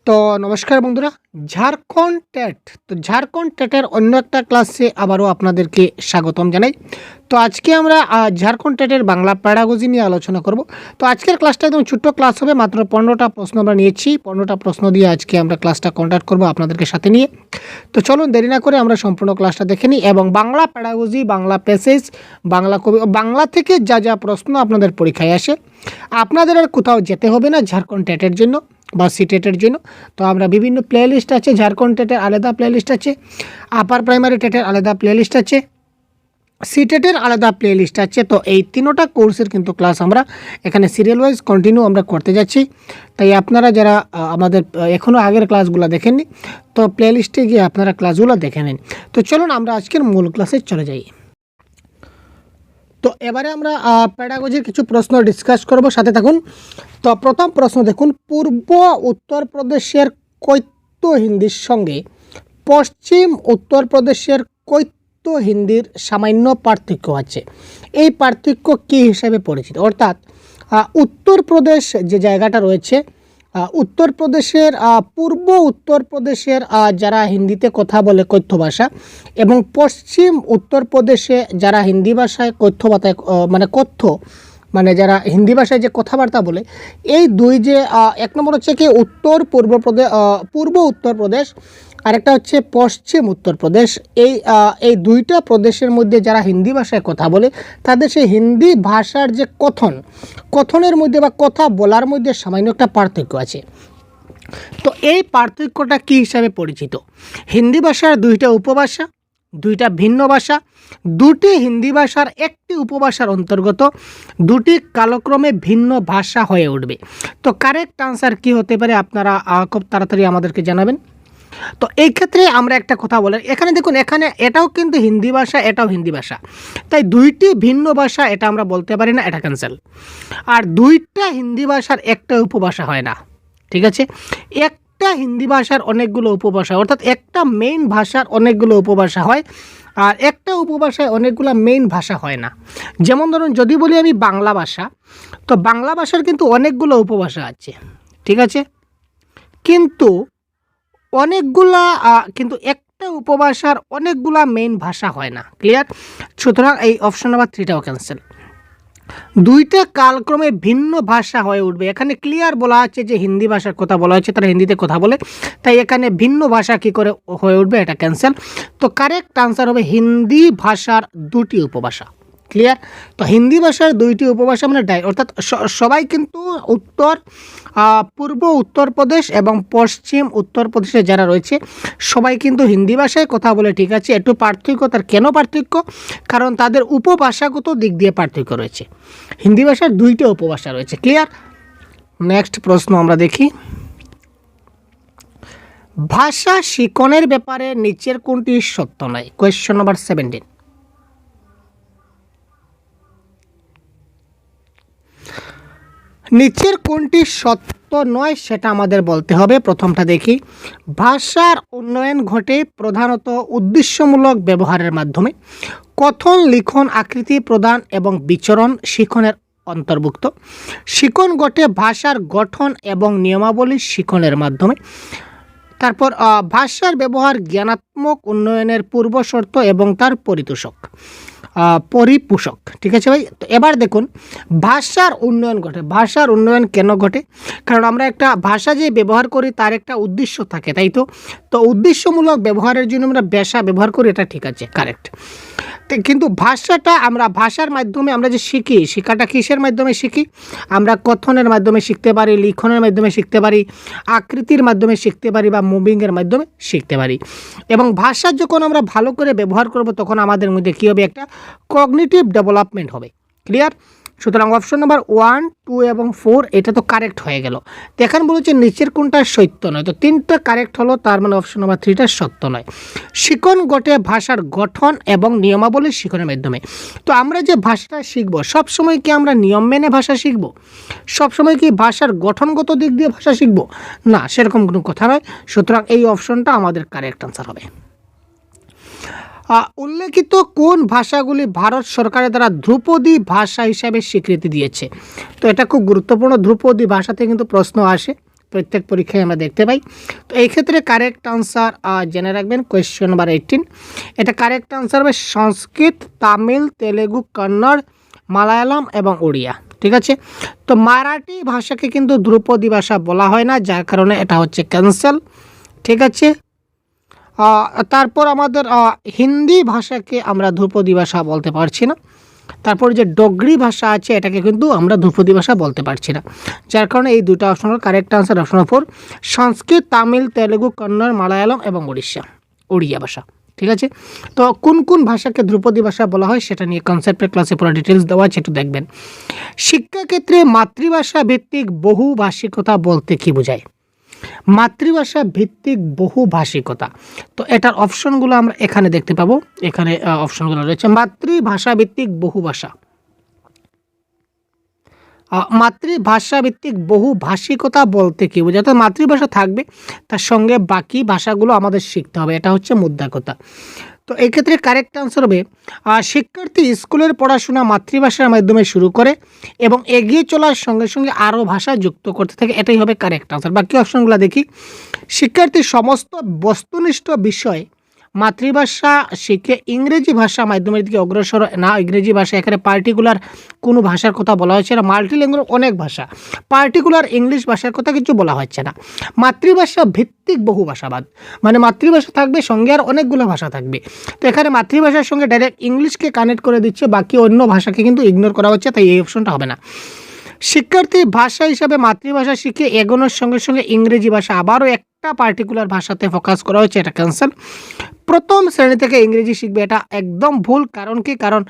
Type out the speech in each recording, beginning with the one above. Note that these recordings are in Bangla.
তো নমস্কার বন্ধুরা, ঝাড়খণ্ড টেট। তো ঝাড়খণ্ড টেটের অন্য একটা ক্লাসে আবারও আপনাদেরকে স্বাগতম জানাই। তো আজকে আমরা ঝাড়খণ্ড টেটের বাংলা প্যাডাগজি নিয়ে আলোচনা করব। তো আজকের ক্লাসটা একদম ছোট্ট ক্লাস হবে, মাত্র 15টা প্রশ্ন আমরা নিয়েছি। 15টা প্রশ্ন দিয়ে আজকে আমরা ক্লাসটা কন্ডাক্ট করব আপনাদেরকে সাথে নিয়ে। তো চলুন দেরি না করে আমরা সম্পূর্ণ ক্লাসটা দেখে নিই এবং বাংলা প্যাডাগজি, বাংলা প্যাসেজ, বাংলা কবি, বাংলা থেকে যা যা প্রশ্ন আপনাদের পরীক্ষায় আসে আপনাদের আর কোথাও যেতে হবে না ঝাড়খণ্ড টেটের জন্য বা সিটেটের জন্য। তো আমরা বিভিন্ন প্লেলিস্ট আছে, ঝাড়খণ্ড টেটের আলাদা প্লেলিস্ট আছে, আপার প্রাইমারি টেটের আলাদা প্লেলিস্ট আছে, সিটেটের আলাদা প্লেলিস্ট আছে। তো এই তিনোটা কোর্সের কিন্তু ক্লাস আমরা এখানে সিরিয়াল ওয়াইজ কন্টিনিউ আমরা করতে যাচ্ছি। তাই আপনারা যারা আমাদের এখনও আগের ক্লাসগুলো দেখেননি, তো প্লেলিস্টে গিয়ে আপনারা ক্লাসগুলো দেখে নিন। তো চলুন আমরা আজকের মূল ক্লাসে চলে যাই। তো এবারে আমরা প্যাডাগজির কিছু প্রশ্ন ডিসকাস করব, সাথে থাকুন। তো প্রথম প্রশ্ন দেখুন, পূর্ব উত্তরপ্রদেশের কৈত্য হিন্দির সঙ্গে পশ্চিম উত্তরপ্রদেশের কৈত্য হিন্দির সামান্য পার্থক্য আছে। এই পার্থক্য কী হিসেবে পরিচিত? অর্থাৎ উত্তরপ্রদেশ যে জায়গাটা রয়েছে, উত্তরপ্রদেশের পূর্ব উত্তরপ্রদেশের যারা হিন্দিতে কথা বলে কৈত্য ভাষা, এবং পশ্চিম উত্তরপ্রদেশে যারা হিন্দি ভাষায় কৈত্য মানে যারা হিন্দি ভাষায় যে কথাবার্তা বলে, এই দুই যে এক নম্বর হচ্ছে কি পূর্ব উত্তরপ্রদেশ, আরেকটা হচ্ছে পশ্চিম উত্তরপ্রদেশ। এই দুইটা প্রদেশের মধ্যে যারা হিন্দি ভাষায় কথা বলে, তাদের সেই হিন্দি ভাষার যে কথনের মধ্যে বা কথা বলার মধ্যে সামান্য একটা পার্থক্য আছে। তো এই পার্থক্যটা কী হিসাবে পরিচিত? হিন্দি ভাষার দুইটা উপভাষা, দুইটা ভিন্ন ভাষা, দুটি হিন্দি ভাষার একটি উপভাষার অন্তর্গত, দুটি কালক্রমে ভিন্ন ভাষা হয়ে উঠবে। তো কারেক্ট আনসার কী হতে পারে আপনারা খুব তাড়াতাড়ি আমাদেরকে জানাবেন। তো এই ক্ষেত্রে আমরা একটা কথা বলি, এখানে দেখুন, এখানে এটাও কিন্তু হিন্দি ভাষা, এটাও হিন্দি ভাষা, তাই দুইটি ভিন্ন ভাষা এটা আমরা বলতে পারি না, এটা ক্যান্সেল। আর দুইটা হিন্দি ভাষার একটা উপভাষা হয় না, ঠিক আছে? একটা হিন্দি ভাষার অনেকগুলো উপভাষা, অর্থাৎ একটা মেইন ভাষার অনেকগুলো উপভাষা হয়, আর একটা উপভাষায় অনেকগুলো মেইন ভাষা হয় না। যেমন ধরুন, যদি বলি আমি বাংলা ভাষা, তো বাংলা ভাষার কিন্তু অনেকগুলো উপভাষা আছে, ঠিক আছে? কিন্তু একটা উপভাষার অনেকগুলা মেইন ভাষা হয় না। ক্লিয়ার? সুতরাং এই অপশন নাম্বার 3টাও ক্যান্সেল। দুইটা কালক্রমে ভিন্ন ভাষা হয়ে উঠবে। এখানে ক্লিয়ার বলা আছে যে হিন্দি ভাষার কথা বলা হচ্ছে, তারা হিন্দিতে কথা বলে, তাই এখানে ভিন্ন ভাষা কি করে হয়ে উঠবে, এটা ক্যান্সেল। তো কারেক্ট আনসার হবে হিন্দি ভাষার দুটি উপভাষা। ক্লিয়ার? তো হিন্দি ভাষার দুইটি উপভাষা মানে অর্থাৎ সবাই কিন্তু পূর্ব উত্তরপ্রদেশ এবং পশ্চিম উত্তরপ্রদেশে যারা রয়েছে সবাই কিন্তু হিন্দি ভাষায় কথা বলে, ঠিক আছে? একটু পার্থক্য, তার কেন পার্থক্য? কারণ তাদের উপভাষাগত দিক দিয়ে পার্থক্য রয়েছে। হিন্দি ভাষার দুইটা উপভাষা রয়েছে। ক্লিয়ার? নেক্সট প্রশ্ন আমরা দেখি, ভাষা শিখনের ব্যাপারে নিচের কোনটি সত্য নয়? Question number 17। নিচের কোনটি সত্য নয় সেটা আমাদের বলতে হবে। প্রথমটা দেখি, ভাষার উন্নয়ন ঘটে প্রধানত উদ্দেশ্যমূলক ব্যবহারের মাধ্যমে। কথন, লিখন, আকৃতি প্রদান এবং বিচরণ শিখনের অন্তর্ভুক্ত। শিখন ঘটে ভাষার গঠন এবং নিয়মাবলী শিখনের মাধ্যমে। তারপর ভাষার ব্যবহার জ্ঞানাত্মক উন্নয়নের পূর্বশর্ত এবং তার পরিপোষক। ঠিক আছে ভাই? তো এবার দেখুন, ভাষার উন্নয়ন ঘটে। ভাষার উন্নয়ন কেন ঘটে? কারণ আমরা একটা ভাষা যে ব্যবহার করি তার একটা উদ্দেশ্য থাকে, তাই তো? তো উদ্দেশ্যমূলক ব্যবহারের জন্য আমরা ভাষা ব্যবহার করি, এটা ঠিক আছে, কারেক্ট। কিন্তু ভাষার মাধ্যমে আমরা যে শিখি, শেখাটা কিসের মাধ্যমে শিখি? আমরা কথনের মাধ্যমে শিখতে পারি, লিখনের মাধ্যমে শিখতে পারি, আকৃতির মাধ্যমে শিখতে পারি, বা মুভিংয়ের মাধ্যমে শিখতে পারি। এবং ভাষা যখন আমরা ভালো করে ব্যবহার করব, তখন আমাদের মধ্যে কী হবে? একটা কগনিটিভ ডেভেলপমেন্ট হবে। ক্লিয়ার? সুতরাং অপশন নাম্বার 1, 2 এবং 4 এটা তো কারেক্ট হয়ে গেল। তো এখন বলেছে নিচের কোনটা সত্য নয়, তো 3টা কারেক্ট হলো, তার মানে অপশন নাম্বার 3টা সত্য নয়। শিখন ঘটে ভাষার গঠন এবং নিয়মাবলী শিখনের মাধ্যমে। তো আমরা যে ভাষাটা শিখব, সবসময় কি আমরা নিয়ম মেনে ভাষা শিখব? সবসময় কি ভাষার গঠনগত দিক দিয়ে ভাষা শিখব? না, সেরকম কোনো কথা নয়। সুতরাং এই অপশনটা আমাদের কারেক্ট আনসার হবে। উল্লেখিত কোন ভাষাগুলি ভারত সরকারের দ্বারা ধ্রুপদী ভাষা হিসাবে স্বীকৃতি দিয়েছে? তো এটা খুব গুরুত্বপূর্ণ। ধ্রুপদী ভাষাতে কিন্তু প্রশ্ন আসে, প্রত্যেক পরীক্ষায় আমরা দেখতে পাই। তো এই ক্ষেত্রে কারেক্ট আনসার জেনে রাখবেন কোয়েশ্চেন নাম্বার 18। এটা কারেক্ট আনসার হবে সংস্কৃত, তামিল, তেলেগু, কন্নড়, মালায়ালাম এবং উড়িয়া। ঠিক আছে, তো মারাঠি ভাষাকে কিন্তু ধ্রুপদী ভাষা বলা হয় না, যার কারণে এটা হচ্ছে ক্যান্সেল। ঠিক আছে, তারপর আমাদের হিন্দি ভাষাকে আমরা ধ্রুপদী ভাষা বলতে পারছি না। তারপর যে ডোগরি ভাষা আছে এটাকে কিন্তু আমরা ধ্রুপদী ভাষা বলতে পারছি না, যার কারণে এই দুটো অপশন হল কারেক্ট আনসার অপশন 4 সংস্কৃত, তামিল, তেলেগু, কন্নড়, মালায়ালম এবং উড়িয়া ভাষা। ঠিক আছে, তো কোন কোন ভাষাকে ধ্রুপদী ভাষা বলা হয় সেটা নিয়ে কনসেপ্টের ক্লাসে পুরো ডিটেলস দেওয়া আছে, একটু দেখবেন। শিক্ষাক্ষেত্রে মাতৃভাষা ভিত্তিক বহুভাষিকতা বলতে কি বোঝায়? মাতৃভাষা ভিত্তিক বহুভাষিকতা, তো এটার অপশনগুলো আমরা এখানে দেখতে পাবো। এখানে অপশনগুলো রয়েছে মাতৃভাষা ভিত্তিক বহুভাষা, মাতৃভাষা ভিত্তিক বহুভাষিকতা বলতে কি বোঝায়? তো মাতৃভাষা থাকবে, তার সঙ্গে বাকি ভাষাগুলো আমাদের শিখতে হবে, এটা হচ্ছে মুদ্রা কথা। তো এই ক্ষেত্রে কারেক্ট আনসার হবে শিক্ষার্থী স্কুলের পড়াশোনা মাতৃভাষার মাধ্যমে শুরু করে এবং এগিয়ে চলার সঙ্গে সঙ্গে আরও ভাষা যুক্ত করতে থাকে, এটাই হবে কারেক্ট আনসার। বাকি অপশনগুলো দেখি। শিক্ষার্থী সমস্ত বস্তুনিষ্ঠ বিষয় মাতৃভাষা শিখে ইংরেজি ভাষা মাধ্যমের দিকে অগ্রসর না। ইংরেজি ভাষা এখানে পার্টিকুলার কোনো ভাষার কথা বলা হচ্ছে না, মাল্টিল্যাঙ্গুয়েজ অনেক ভাষা, পার্টিকুলার ইংলিশ ভাষার কথা কিছু বলা হচ্ছে না। মাতৃভাষা ভিত্তিক বহু ভাষাবাদ মানে মাতৃভাষা থাকবে, সঙ্গে আর অনেকগুলো ভাষা থাকবে। তো এখানে মাতৃভাষার সঙ্গে ডাইরেক্ট ইংলিশকে কানেক্ট করে দিচ্ছে, বাকি অন্য ভাষাকে কিন্তু ইগনোর করা হচ্ছে, তাই এই অপশনটা হবে না। শিক্ষার্থী ভাষা হিসাবে মাতৃভাষা শিখে এগোনোর সঙ্গে সঙ্গে ইংরেজি ভাষা আবারও একটা পার্টিকুলার ভাষাতে ফোকাস করা হচ্ছে, এটা ক্যান্সেল। প্রথম শ্রেণী থেকে ইংরেজি শিখবে, এটা একদম ভুল। কারণ কি? কারণ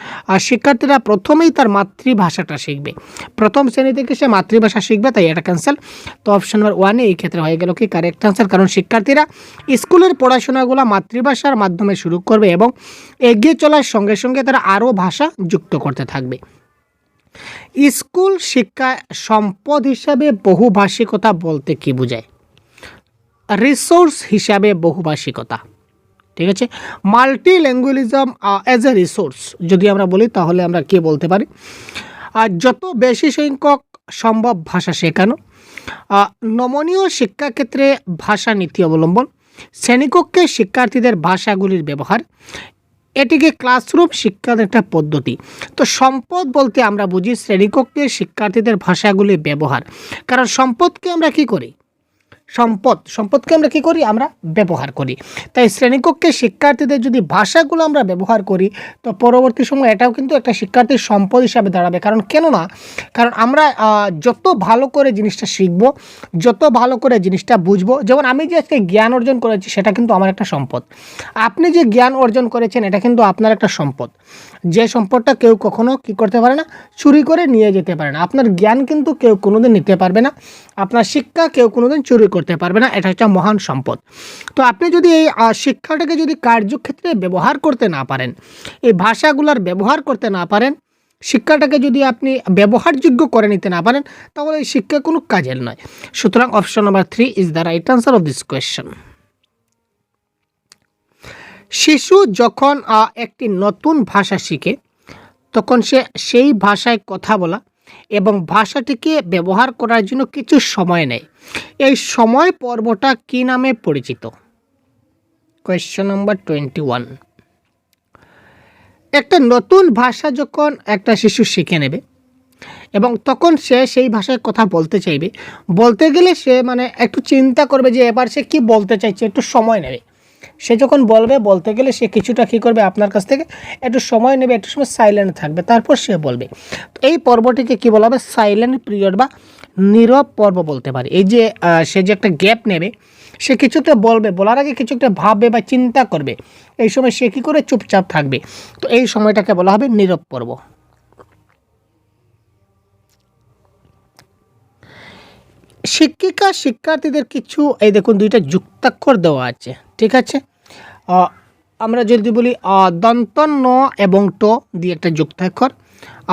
শিক্ষার্থীরা প্রথমেই তার মাতৃভাষাটা শিখবে, প্রথম শ্রেণী থেকে সে মাতৃভাষা শিখবে, তাই এটা ক্যান্সেল। তো অপশন নাম্বার 1 এই ক্ষেত্রে হয়ে গেল কি কারেক্ট আনসার, কারণ শিক্ষার্থীরা স্কুলের পড়াশোনাগুলো মাতৃভাষার মাধ্যমে শুরু করবে এবং এগিয়ে চলার সঙ্গে সঙ্গে তারা আরও ভাষা যুক্ত করতে থাকবে। স্কুল শিক্ষা সম্পদ হিসাবে বহুভাষিকতা বলতে কি বোঝায়? রিসোর্স হিসাবে বহুভাষিকতা। ঠিক আছে, মাল্টিল্যাঙ্গুয়ালিজম অ্যাজ এ রিসোর্স যদি আমরা বলি তাহলে আমরা কি বলতে পারি? যত বেশি সংখ্যক সম্ভব ভাষা শেখানো, নমনীয় শিক্ষাক্ষেত্রে ভাষা নীতি অবলম্বন, শ্রেণীকক্ষে শিক্ষার্থীদের ভাষাগুলির ব্যবহার, এটিকে ক্লাসরুম শিক্ষার একটা পদ্ধতি। তো সম্পদ বলতে আমরা বুঝি শ্রেণীকক্ষে শিক্ষার্থীদের ভাষাগুলি ব্যবহার, কারণ সম্পদকে আমরা কি করি? সম্পদকে আমরা কি করি? আমরা ব্যবহার করি। তাই শ্রেণীকক্ষে শিক্ষার্থীদের যদি ভাষাগুলো আমরা ব্যবহার করি তো পরবর্তী সময় এটাও কিন্তু একটা শিক্ষার্থীর সম্পদ হিসাবে দাঁড়াবে। কারণ কেন না? কারণ আমরা যত ভালো করে জিনিসটা শিখবো, যত ভালো করে জিনিসটা বুঝবো, যেমন আমি যে আজকে জ্ঞান অর্জন করেছি সেটা কিন্তু আমার একটা সম্পদ। আপনি যে জ্ঞান অর্জন করেছেন এটা কিন্তু আপনার একটা সম্পদ, যে সম্পদটা কেউ কখনো কি করতে পারে না, চুরি করে নিয়ে যেতে পারে না। আপনার জ্ঞান কিন্তু কেউ কোনোদিন নিতে পারবে না, আপনার শিক্ষা কেউ কোনোদিন চুরি করতে পারবে না, এটা হচ্ছে মহান সম্পদ। তো আপনি যদি এই শিক্ষাটাকে যদি কার্যক্ষেত্রে ব্যবহার করতে না পারেন, এই ভাষাগুলোর ব্যবহার করতে না পারেন, শিক্ষাটাকে যদি আপনি ব্যবহারযোগ্য করে নিতে না পারেন, তাহলে এই শিক্ষা কোনো কাজের নয়। সুতরাং option number 3 is the right answer of this question. শিশু যখন একটি নতুন ভাষা শিখে তখন সে সেই ভাষায় কথা বলা এবং ভাষাটিকে ব্যবহার করার জন্য কিছু সময় নেয়। এই সময় পর্বটা কী নামে পরিচিত? Question number 21। একটা নতুন ভাষা যখন একটা শিশু শিখে নেবে এবং তখন সে সেই ভাষায় কথা বলতে চাইবে, বলতে গেলে সে মানে একটু চিন্তা করবে যে এবার সে কী বলতে চাইছে, একটু সময় নেবে। সে যখন বলতে গেলে সে কিছুটা কী করবে, আপনার কাছ থেকে একটু সময় নেবে, একটু সময় সাইলেন্ট থাকবে, তারপর সে বলবে। তো এই পর্বটিকে কী বলা হবে? সাইলেন্ট পিরিয়ড বা নীরব পর্ব বলতে পারে। এই যে সে যে একটা গ্যাপ নেবে, সে কিছুটা বলবে, বলার আগে কিছু একটা ভাববে বা চিন্তা করবে, এই সময় সে কী করে চুপচাপ থাকবে। তো এই সময়টাকে বলা হবে নীরব পর্ব। শিক্ষিকা শিক্ষার্থীদের কিছু এই দেখুন দুইটা যুক্তাক্ষর দেওয়া আছে। ঠিক আছে, আমরা যদি বলি দন্তন্য এবং ট দিয়ে একটা যুক্তাক্ষর,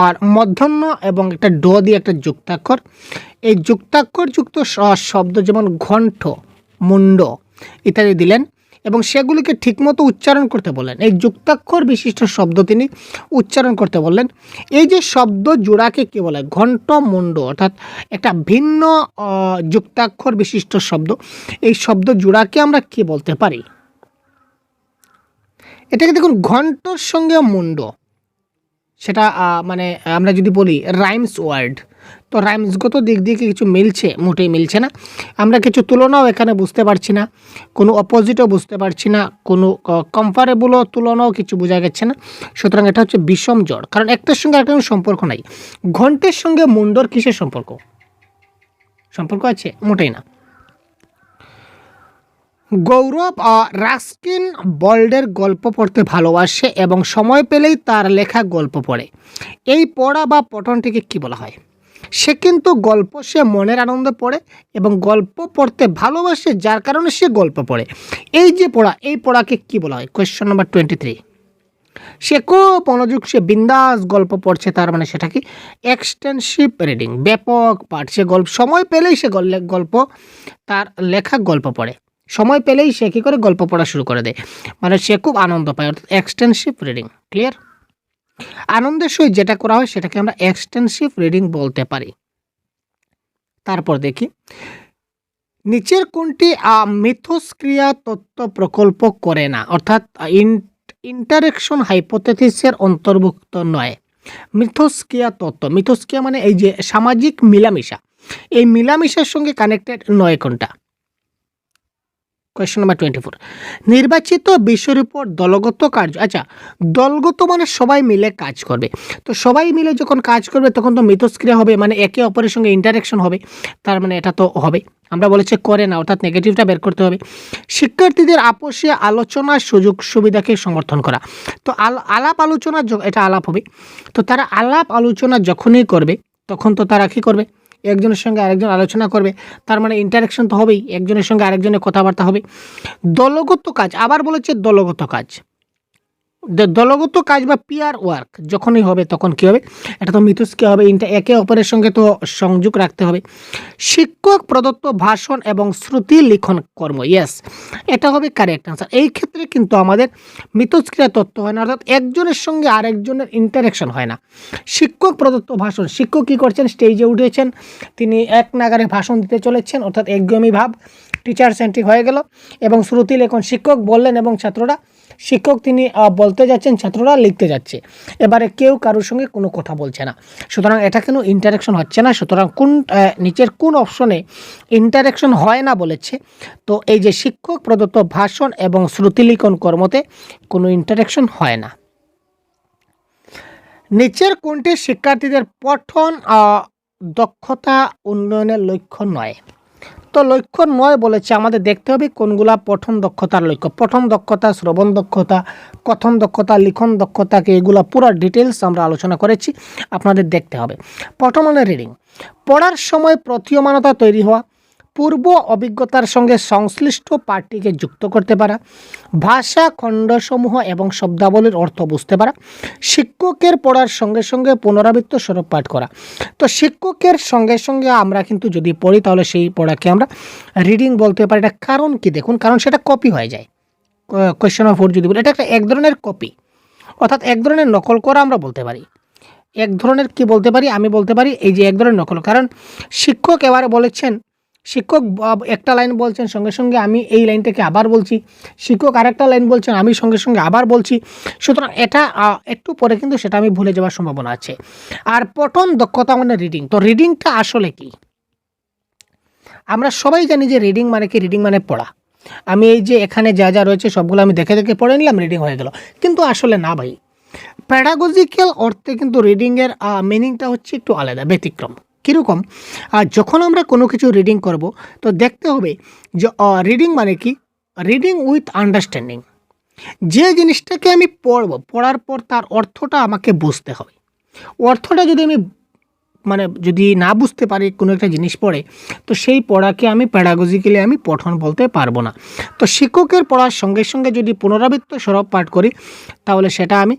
আর মধ্যাহ্ন এবং একটা ড দিয়ে একটা যুক্তাক্ষর। এই যুক্তাক্ষর যুক্ত শব্দ যেমন ঘণ্ট, মুন্ড ইত্যাদি দিলেন এবং সেগুলিকে ঠিকমতো উচ্চারণ করতে বললেন। এই যুক্তাক্ষর বিশিষ্ট শব্দ তিনি উচ্চারণ করতে বললেন। এই যে শব্দ জোড়াকে কী বলে? ঘণ্টমুণ্ড, অর্থাৎ একটা ভিন্ন যুক্তাক্ষর বিশিষ্ট শব্দ। এই শব্দ জোড়াকে আমরা কি বলতে পারি? এটাকে দেখুন ঘণ্টর সঙ্গে মুণ্ড, সেটা মানে আমরা যদি বলি রাইমস ওয়ার্ড, তো রাইমসগত দিক দিয়ে কিছু মিলছে? মোটেই মিলছে না। আমরা কিছু তুলনাও এখানে বুঝতে পারছি না, কোনো অপোজিটও বুঝতে পারছি না, কোনো কম্পারেবলও তুলনাও কিছু বোঝা যাচ্ছে না। সুতরাং এটা হচ্ছে বিষম জড়, কারণ একটার সঙ্গে একটা সম্পর্ক নাই। ঘণ্টের সঙ্গে মুন্ডর কিসের সম্পর্ক? সম্পর্ক আছে? মোটেই না। গৌরব রাস্কিন বল্ডের গল্প পড়তে ভালোবাসে এবং সময় পেলেই তার লেখা গল্প পড়ে। এই পড়া বা পঠনটিকে কি বলা হয়? সে কিন্তু গল্প সে মনের আনন্দে পড়ে এবং গল্প পড়তে ভালোবাসে, যার কারণে সে গল্প পড়ে। এই যে পড়া, এই পড়াকে কি বলা হয়? Question number 23। সে খুব মনোযোগ, সে বিন্দাস গল্প পড়ছে, তার মানে সেটা কি? এক্সটেন্সিভ রিডিং, ব্যাপক পাঠ। সে গল্প সময় পেলেই সে গল্প, তার লেখা গল্প পড়ে। সময় পেলেই সে কী করে? গল্প পড়া শুরু করে দেয়, মানে সে খুব আনন্দ পায়, অর্থাৎ এক্সটেন্সিভ রিডিং। ক্লিয়ার? আনন্দের সহিত যেটা করা হয় সেটাকে আমরা এক্সটেন্সিভ রিডিং বলতে পারি। তারপর দেখি নিচের কোনটি মিথস্ক্রিয়া তত্ত্ব প্রকল্প করে না, অর্থাৎ ইন্টারেকশন হাইপোথেসিসের অন্তর্ভুক্ত নয়। মিথস্ক্রিয়া তত্ত্ব, মিথস্ক্রিয়া মানে এই যে সামাজিক মিলামিশা, এই মিলামিশার সঙ্গে কানেক্টেড নয় কোনটা? Question number 24। নির্বাচিত বিষয়ের উপর দলগত কার্য। আচ্ছা, দলগত মানে সবাই মিলে কাজ করবে। তো সবাই মিলে যখন কাজ করবে তখন তো মিথস্ক্রিয়া হবে, মানে একে অপরের সঙ্গে ইন্টারেকশন হবে, তার মানে এটা তো হবে। আমরা বলেছি করে না, অর্থাৎ নেগেটিভটা বের করতে হবে। শিক্ষার্থীদের আপোষে আলোচনার সুযোগ সুবিধাকে সমর্থন করা। তো আলাপ আলোচনা, এটা আলাপ হবে। তো তারা আলাপ আলোচনা যখনই করবে তখন তো তারা কী করবে? একজনের সঙ্গে আরেকজন আলোচনা করবে, তার মানে ইন্টারেকশন তো হবেই, একজনের সঙ্গে আরেকজনের কথাবার্তা হবে। দলগত কাজ, আবার বলেছে দলগত কাজ। দলগত কাজ বা পিয়ার ওয়ার্ক যখনই হবে তখন কী হবে? এটা তো মিথস্ক্রিয়া হবে, একে অপরের সঙ্গে তো সংযোগ রাখতে হবে। শিক্ষক প্রদত্ত ভাষণ এবং শ্রুতি লিখন কর্ম, ইয়েস, এটা হবে কারেক্ট আনসার। এই ক্ষেত্রে কিন্তু আমাদের মিথস্ক্রিয়া তত্ত্ব হয় না, অর্থাৎ একজনের সঙ্গে আরেকজনের ইন্টারেকশন হয় না। শিক্ষক প্রদত্ত ভাষণ, শিক্ষক কী করছেন? স্টেজে উঠেছেন, তিনি এক নাগারে ভাষণ দিতে চলেছেন, অর্থাৎ একদমই ভাব টিচার সেন্ট্রিক হয়ে গেল। এবং শ্রুতি লেখন, শিক্ষক বললেন এবং ছাত্ররা, শিক্ষক তিনি বলতে যাচ্ছেন, ছাত্ররা লিখতে যাচ্ছে। এবারে কেউ কারোর সঙ্গে কোনো কথা বলছে না, সুতরাং এটা কেন ইন্টারেকশন হচ্ছে না? সুতরাং নিচের কোন অপশনে ইন্টারেকশন হয় না বলেছে? তো এই যে শিক্ষক প্রদত্ত ভাষণ এবং শ্রুতিলিখন কর্মতে কোনো ইন্টারেকশন হয় না। নিচের কোনটি শিক্ষার্থীদের পঠন দক্ষতা উন্নয়নের লক্ষ্য নয়? তো লক্ষ্য নয় বলেছে, আমাদের দেখতে হবে কোনগুলা পঠন দক্ষতার লক্ষ্য। পঠন দক্ষতা, শ্রবণ দক্ষতা, কথন দক্ষতা, লিখন দক্ষতাকে, এগুলা পুরো ডিটেলস আমরা আলোচনা করেছি, আপনাদের দেখতে হবে। পঠন মানে রিডিং, পড়ার সময় প্রতীয়মানতা তৈরি হওয়া, পূর্ব অভিজ্ঞতার সঙ্গে সংশ্লিষ্ট পাঠটিকে যুক্ত করতে পারা, ভাষা খণ্ডসমূহ এবং শব্দাবলীর অর্থ বুঝতে পারা, শিক্ষকের পড়ার সঙ্গে সঙ্গে পুনরাবৃত্ত স্বরূপ পাঠ করা। তো শিক্ষকের সঙ্গে সঙ্গে আমরা কিন্তু যদি পড়ি তাহলে সেই পড়াকে আমরা রিডিং বলতে পারি। এটা কারণ কি দেখুন, কারণ সেটা কপি হয়ে যায়। কোয়েশ্চন নাম্বার 4 যদি বলি, এটা একটা এক ধরনের কপি, অর্থাৎ এক ধরনের নকল করা আমরা বলতে পারি। এক ধরনের কি বলতে পারি? আমি বলতে পারি এই যে এক ধরনের নকল। কারণ শিক্ষক এবারে বলেছেন, শিক্ষক একটা লাইন বলছেন, সঙ্গে সঙ্গে আমি এই লাইনটাকে আবার বলছি, শিক্ষক আরেকটা লাইন বলছেন, আমি সঙ্গে সঙ্গে আবার বলছি। সুতরাং এটা একটু পরে কিন্তু সেটা আমি ভুলে যাওয়ার সম্ভাবনা আছে। আর পঠন দক্ষতা মানে রিডিং। তো রিডিংটা আসলে কি? আমরা সবাই জানি যে রিডিং মানে কি? রিডিং মানে পড়া। আমি এই যে এখানে যা যা রয়েছে সবগুলো আমি দেখে দেখে পড়ে নিলাম, রিডিং হয়ে গেল, কিন্তু আসলে না ভাই। প্যাডাগজিক্যাল অর্থে কিন্তু রিডিংয়ের মিনিংটা হচ্ছে একটু আলাদা, ব্যতিক্রম। কীরকম? যখন আমরা কোনো কিছু রিডিং করব তো দেখতে হবে যে রিডিং মানে কি? Reading with understanding. যে জিনিসটাকে আমি পড়ব, পড়ার পর তার অর্থটা আমাকে বুঝতে হবে। অর্থটা যদি আমি যদি না বুঝতে পারি কোনো একটা জিনিস পড়ে, তো সেই পড়াকে আমি প্যাডাগজিক্যালি আমি পঠন বলতে পারবো না। তো শিক্ষকের পড়ার সঙ্গে সঙ্গে যদি পুনরাবৃত্ত স্বরূপ পাঠ করি তাহলে সেটা আমি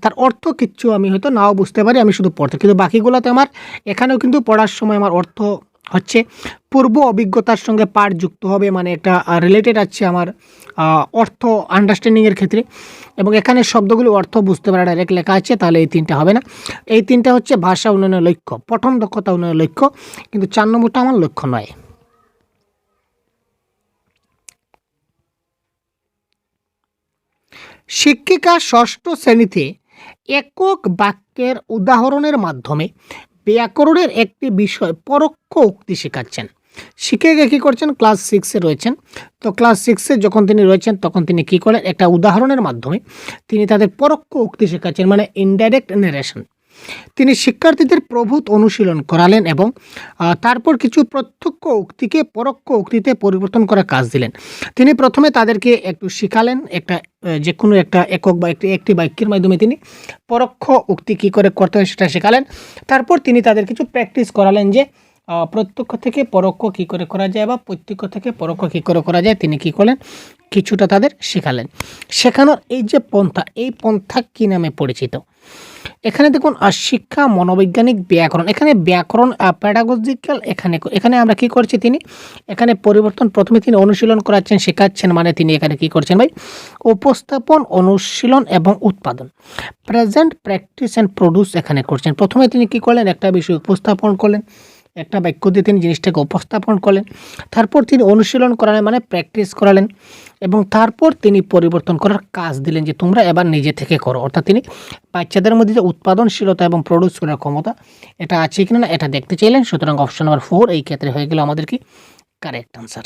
তার অর্থ কিচ্ছু আমি হয়তো নাও বুঝতে পারি, আমি শুধু পড়তে, কিন্তু বাকিগুলোতে আমার এখানেও কিন্তু পড়ার সময় আমার অর্থ হচ্ছে পূর্ব অভিজ্ঞতার সঙ্গে পাঠ যুক্ত হবে, মানে একটা রিলেটেড আছে আমার অর্থ আন্ডারস্ট্যান্ডিংয়ের ক্ষেত্রে, এবং এখানে শব্দগুলি অর্থ বুঝতে পারা ডাইরেক্ট লেখা আছে, তাহলে এই তিনটা হবে না। এই তিনটা হচ্ছে ভাষা উন্নয়নের লক্ষ্য, পঠন দক্ষতা উন্নয়নের লক্ষ্য, কিন্তু 4 নম্বরটা আমার লক্ষ্য নয়। শিক্ষিকা ষষ্ঠ শ্রেণীতে একক বাক্যের উদাহরণের মাধ্যমে ব্যাকরণের একটি বিষয় পরোক্ষ উক্তি শেখাচ্ছেন। শিক্ষিকা কী করছেন? ক্লাস 6-এ রয়েছেন। তো ক্লাস 6-এ যখন তিনি রয়েছেন তখন তিনি কী করেন? একটা উদাহরণের মাধ্যমে তিনি তাদের পরোক্ষ উক্তি শেখাচ্ছেন, মানে ইনডাইরেক্ট ন্যারেশন। তিনি শিক্ষার্থীদের প্রভূত অনুশীলন করালেন এবং তারপর কিছু প্রত্যক্ষ উক্তিকে পরোক্ষ উক্তিতে পরিবর্তন করার কাজ দিলেন। তিনি প্রথমে তাদেরকে একটু শিখালেন, একটা যে কোনো একটা একক বা একটি বাক্যের মাধ্যমে তিনি পরোক্ষ উক্তি কী করে করতে হয় সেটা শেখালেন। তারপর তিনি তাদের কিছু প্র্যাকটিস করালেন যে প্রত্যক্ষ থেকে পরোক্ষ কী করে করা যায় বা প্রত্যক্ষ থেকে পরোক্ষ কী করে করা যায়, তিনি কী করলেন? কিছুটা তাদের শেখালেন। শেখানোর এই যে পন্থা, এই পন্থা কী নামে পরিচিত? এখানে দেখুন শিক্ষা, মনোবৈজ্ঞানিক, ব্যাকরণ। এখানে ব্যাকরণ প্যাডাগজিক্যাল, এখানে আমরা কি করছি? তিনি এখানে পরিবর্তন, প্রথমে তিনি অনুশীলন করাচ্ছেন, শেখাচ্ছেন, মানে তিনি এখানে কি করছেন ভাই? উপস্থাপন, অনুশীলন এবং উৎপাদন, প্রেজেন্ট, প্র্যাকটিস অ্যান্ড প্রডিউস এখানে করছেন। প্রথমে তিনি কি করলেন? একটা বিষয় উপস্থাপন করলেন, একটা বাক্য দিয়ে তিনি জিনিসটাকে উপস্থাপন করলেন। তারপর তিনি অনুশীলন করালেন, মানে প্র্যাকটিস করালেন, এবং তারপর তিনি পরিবর্তন করার কাজ দিলেন যে তোমরা এবার নিজে থেকে করো। অর্থাৎ তিনি বাচ্চাদের মধ্যে যে উৎপাদনশীলতা এবং প্রডিউস করার ক্ষমতা এটা আছে কিনা না এটা দেখতে চাইলেন। সুতরাং অপশন নাম্বার 4 এই ক্ষেত্রে হয়ে গেল আমাদের কি কারেক্ট আনসার।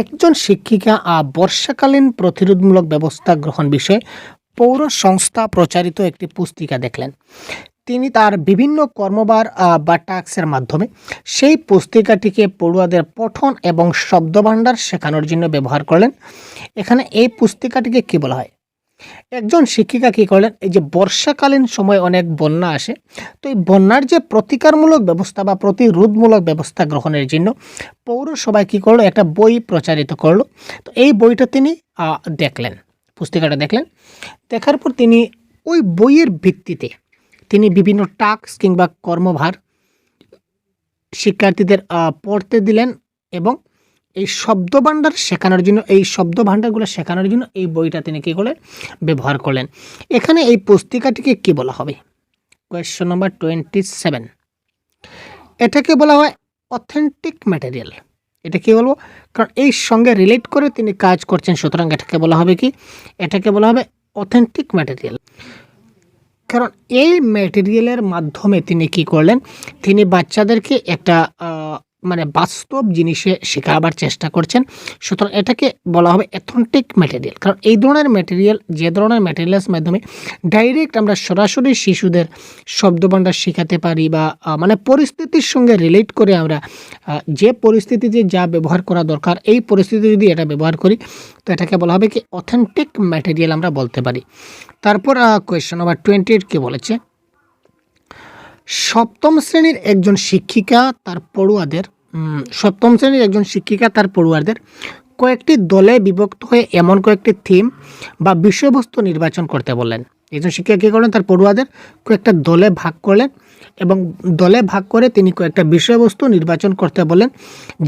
একজন শিক্ষিকা বর্ষাকালীন প্রতিরোধমূলক ব্যবস্থা গ্রহণ বিষয়ে পৌর সংস্থা প্রচারিত একটি পুস্তিকা দেখলেন। তিনি তার বিভিন্ন কর্মবার বা টাস্কের মাধ্যমে সেই পুস্তিকাটিকে পড়ুয়াদের পঠন এবং শব্দভাণ্ডার শেখানোর জন্য ব্যবহার করলেন। এখানে এই পুস্তিকাটিকে কী বলা হয়? একজন শিক্ষিকা কী করলেন? এই যে বর্ষাকালীন সময় অনেক বন্যা আসে, তো এই বন্যার যে প্রতিকারমূলক ব্যবস্থা বা প্রতিরোধমূলক ব্যবস্থা গ্রহণের জন্য পৌরসভায় কী করলো? একটা বই প্রচারিত করলো। তো এই বইটা তিনি দেখলেন, পুস্তিকাটা দেখলেন। দেখার পর তিনি ওই বইয়ের ভিত্তিতে তিনি বিভিন্ন টাস্ক কিংবা কর্মভার শিক্ষার্থীদের পড়তে দিলেন, এবং এই শব্দভাণ্ডার শেখানোর জন্য, এই শব্দভাণ্ডারগুলো শেখানোর জন্য এই বইটা তিনি কী করলেন? ব্যবহার করলেন। এখানে এই পুস্তিকাটিকে কী বলা হবে? Question number 27। এটাকে বলা হয় অথেন্টিক ম্যাটেরিয়াল। এটা কী বলবো? কারণ এই সঙ্গে রিলেট করে তিনি কাজ করছেন, সুতরাং এটাকে বলা হবে কি? এটাকে বলা হবে অথেন্টিক ম্যাটেরিয়াল। কারণ এই ম্যাটেরিয়ালের মাধ্যমে তিনি কি করলেন? তিনি বাচ্চাদেরকে একটা মানে বাস্তব জিনিসে শেখাবার চেষ্টা করছেন। সুতরাং এটাকে বলা হবে অথেন্টিক ম্যাটেরিয়াল। কারণ এই ধরনের ম্যাটেরিয়াল, যে ধরনের ম্যাটেরিয়ালস মাধ্যমে ডাইরেক্ট আমরা সরাসরি শিশুদের শব্দভাণ্ডার শেখাতে পারি, বা মানে পরিস্থিতির সঙ্গে রিলেট করে আমরা যে পরিস্থিতিতে যা ব্যবহার করা দরকার, এই পরিস্থিতি যদি এটা ব্যবহার করি, তো এটাকে বলা হবে কি? অথেন্টিক ম্যাটেরিয়াল আমরা বলতে পারি। তারপর কোয়েশ্চন নাম্বার 28 কি বলেছে? সপ্তম শ্রেণীর একজন শিক্ষিকা তার পড়ুয়াদের কয়েকটি দলে বিভক্ত হয়ে এমন কয়েকটি থিম বা বিষয়বস্তু নির্বাচন করতে বললেন। একজন শিক্ষিকা কী করলেন? তার পড়ুয়াদের কয়েকটা দলে ভাগ করলেন, এবং দলে ভাগ করে তিনি কয়েকটা বিষয়বস্তু নির্বাচন করতে বলেন,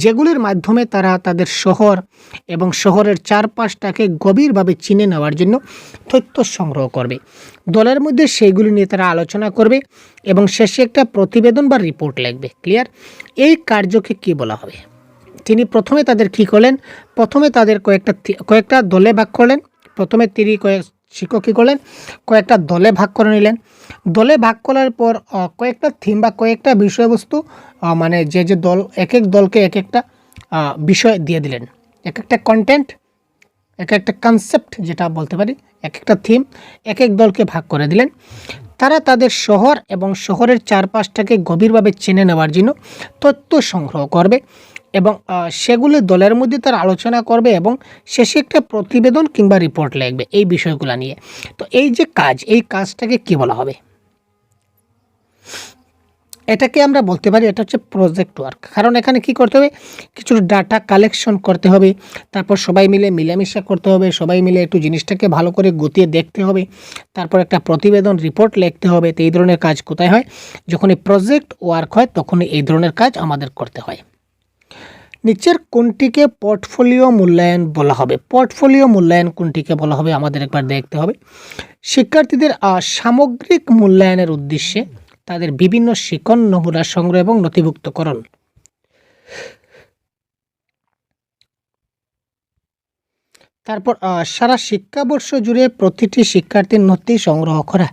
যেগুলির মাধ্যমে তারা তাদের শহর এবং শহরের চারপাশটাকে গভীরভাবে চিনে নেওয়ার জন্য তথ্য সংগ্রহ করবে। দলের মধ্যে সেইগুলি নিয়ে তারা আলোচনা করবে এবং শেষে একটা প্রতিবেদন বা রিপোর্ট লিখবে। ক্লিয়ার? এই কার্যকে কি বলা হবে? তিনি প্রথমে তাদের কী করলেন? প্রথমে তাদের কয়েকটা দলে ভাগ করলেন। প্রথমে তিনি শিক্ষক কী করলেন? কয়েকটা দলে ভাগ করে নিলেন। দলে ভাগ করার পর কয়েকটা থিম বা কয়েকটা বিষয়বস্তু, মানে যে দল, এক এক দলকে এক একটা বিষয় দিয়ে দিলেন, এক একটা কন্টেন্ট, এক একটা কনসেপ্ট যেটা বলতে পারি, এক একটা থিম এক এক দলকে ভাগ করে দিলেন। তারা তাদের শহর এবং শহরের চারপাশটাকে গভীরভাবে চিনে নেওয়ার জন্য তথ্য সংগ্রহ করবে, এবং সেগুলি দলের মধ্যে তারা আলোচনা করবে এবং শেষে একটা প্রতিবেদন কিংবা রিপোর্ট লিখবে এই বিষয়গুলো নিয়ে। তো এই যে কাজ, এই কাজটাকে কি বলা হবে? এটাকে আমরা বলতে পারি এটা হচ্ছে প্রজেক্ট ওয়ার্ক। কারণ এখানে কি করতে হবে, কিছু ডাটা কালেকশন করতে হবে, তারপর সবাই মিলে মিলেমিশা করতে হবে, সবাই মিলে একটু জিনিসটাকে ভালো করে গতিয়ে দেখতে হবে, তারপর একটা প্রতিবেদন রিপোর্ট লিখতে হবে। তো এই ধরনের কাজ কোথায় হয়, যখন এই প্রজেক্ট ওয়ার্ক হয় তখন এই ধরনের কাজ আমাদের করতে হয়। নিচের কোনটিকে পোর্টফোলিও মূল্যায়ন বলা হবে? পোর্টফোলিও মূল্যায়ন কোনটিকে বলা হবে আমাদের একবার দেখতে হবে। শিক্ষার্থীদের সামগ্রিক মূল্যায়নের উদ্দেশ্যে তাদের বিভিন্ন শিখন নমুনা সংগ্রহ এবং নথিভুক্তকরণ। তারপর সারা শিক্ষাবর্ষ জুড়ে প্রতিটি শিক্ষার্থীর নথি সংগ্রহ করা।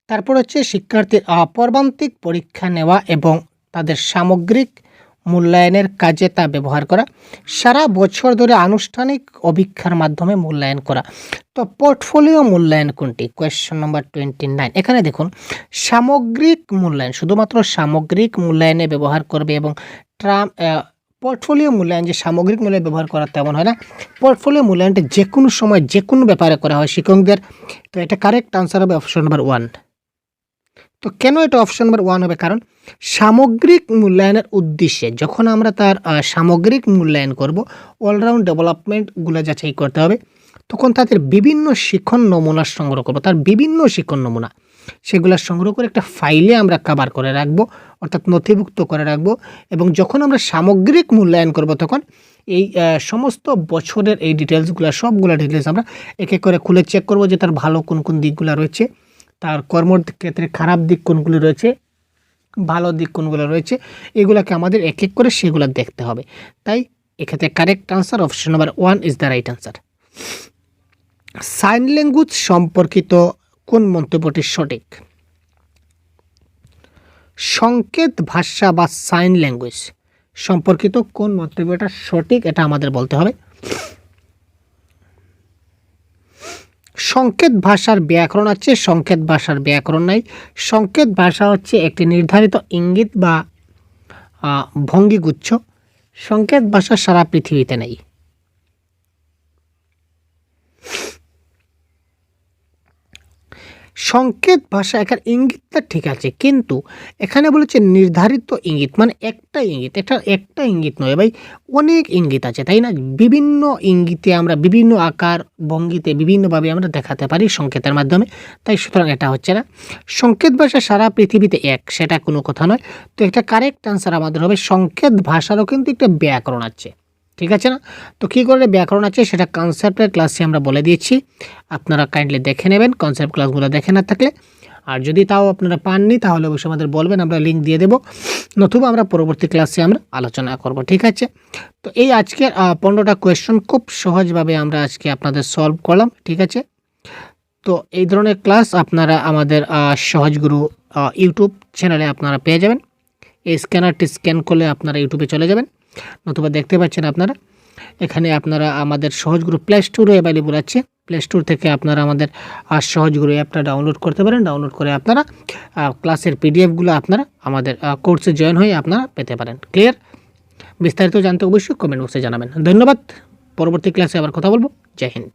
তারপর হচ্ছে শিক্ষার্থীর পর্বান্তিক পরীক্ষা নেওয়া এবং তাদের সামগ্রিক মূল্যায়নের কাজে তা ব্যবহার করা। সারা বছর ধরে আনুষ্ঠানিক অভিক্ষার মাধ্যমে মূল্যায়ন করা। তো পোর্টফোলিও মূল্যায়ন কোনটি? কোয়েশ্চন নম্বর 29। এখানে দেখুন, সামগ্রিক মূল্যায়ন শুধুমাত্র সামগ্রিক মূল্যায়নে ব্যবহার করবে এবং পোর্টফোলিও মূল্যায়ন যে সামগ্রিক মূল্যায়ন ব্যবহার করা তেমন হয় না। পোর্টফোলিও মূল্যায়নটা যে কোনো সময় যে কোনো ব্যাপারে করা হয় শিক্ষকদের। তো এটা কারেক্ট আনসার হবে অপশন নম্বর 1। তো কেন এটা অপশন নম্বর 1 হবে? কারণ সামগ্রিক মূল্যায়নের উদ্দেশ্যে যখন আমরা তার সামগ্রিক মূল্যায়ন করব, অলরাউন্ড ডেভেলপমেন্টগুলো যাচাই করতে হবে, তখন তাদের বিভিন্ন শিখন নমুনা সংগ্রহ করব, তার বিভিন্ন শিখন নমুনা সেগুলো সংগ্রহ করে একটা ফাইলে আমরা কভার করে রাখবো, অর্থাৎ নথিভুক্ত করে রাখবো। এবং যখন আমরা সামগ্রিক মূল্যায়ন করব তখন এই সমস্ত বছরের এই ডিটেলসগুলো, সবগুলো ডিটেলস আমরা এক এক করে খুলে চেক করব যে তার ভালো কোন কোন দিকগুলো রয়েছে, তার কর্মক্ষেত্রে খারাপ দিক কোনগুলো রয়েছে, ভালো দিক কোনগুলো রয়েছে, এগুলোকে আমাদের এক এক করে সেগুলো দেখতে হবে। তাই এক্ষেত্রে correct answer option number 1 is the right answer. Sign language সম্পর্কিত কোন মন্তব্যটি সঠিক? সংকেত ভাষা বা সাইন ল্যাঙ্গুয়েজ সম্পর্কিত কোন মন্তব্যটা সঠিক, এটা আমাদের বলতে হবে। সংকেত ভাষার ব্যাকরণ আছে, সংকেত ভাষার ব্যাকরণ নাই। সংকেত ভাষা হচ্ছে একটি নির্ধারিত ইঙ্গিত বা ভঙ্গিগুচ্ছ। সংকেত ভাষা সারা পৃথিবীতে নেই। সংকেত ভাষা এখানে ইঙ্গিতটা ঠিক আছে, কিন্তু এখানে বলেছে নির্ধারিত ইঙ্গিত, মানে একটা ইঙ্গিত, একটা ইঙ্গিত নয় ভাই, অনেক ইঙ্গিত আছে, তাই না? বিভিন্ন ইঙ্গিতে আমরা বিভিন্ন আকার ভঙ্গিতে বিভিন্নভাবে আমরা দেখাতে পারি সংকেতের মাধ্যমে। তাই সুতরাং এটা হচ্ছে না। সংকেত ভাষা সারা পৃথিবীতে এক, সেটা কোনো কথা নয়। তো একটা কারেক্ট আনসার আমাদের হবে সংকেত ভাষারও কিন্তু একটা ব্যাকরণ আছে, ঠিক আছে না? তো কী করে ব্যাকরণ আছে সেটা কনসেপ্টের ক্লাসে আমরা বলে দিয়েছি, আপনারা কাইন্ডলি দেখে নেবেন কনসেপ্ট ক্লাসগুলো দেখে না থাকলে। আর যদি তাও আপনারা পাননি তাহলে অবশ্যই আমাদের বলবেন, আমরা লিঙ্ক দিয়ে দেবো, নতুবা আমরা পরবর্তী ক্লাসে আমরা আলোচনা করব, ঠিক আছে? তো এই আজকের 15টা কোয়েশ্চন খুব সহজভাবে আমরা আজকে আপনাদের সলভ করলাম, ঠিক আছে? তো এই ধরনের ক্লাস আপনারা আমাদের সহজগুরু ইউটিউব চ্যানেলে আপনারা পেয়ে যাবেন। এই স্ক্যানারটি স্ক্যান করলে আপনারা ইউটিউবে চলে যাবেন, নতুবা দেখতে পাচ্ছেন আপনারা এখানে আপনারা আমাদের সহজগুরু প্লে স্টোরে অ্যাভেলেবল আছে। প্লে স্টোর থেকে আপনারা আমাদের সহজগুরু অ্যাপটা ডাউনলোড করতে পারেন। ডাউনলোড করে আপনারা ক্লাসের পিডিএফগুলো আপনারা আমাদের কোর্সে জয়েন হয়ে আপনারা পেতে পারেন। ক্লিয়ার? বিস্তারিত জানতে অবশ্যই কমেন্ট বক্সে জানাবেন। ধন্যবাদ। পরবর্তী ক্লাসে আবার কথা বলবো। জয় হিন্দ।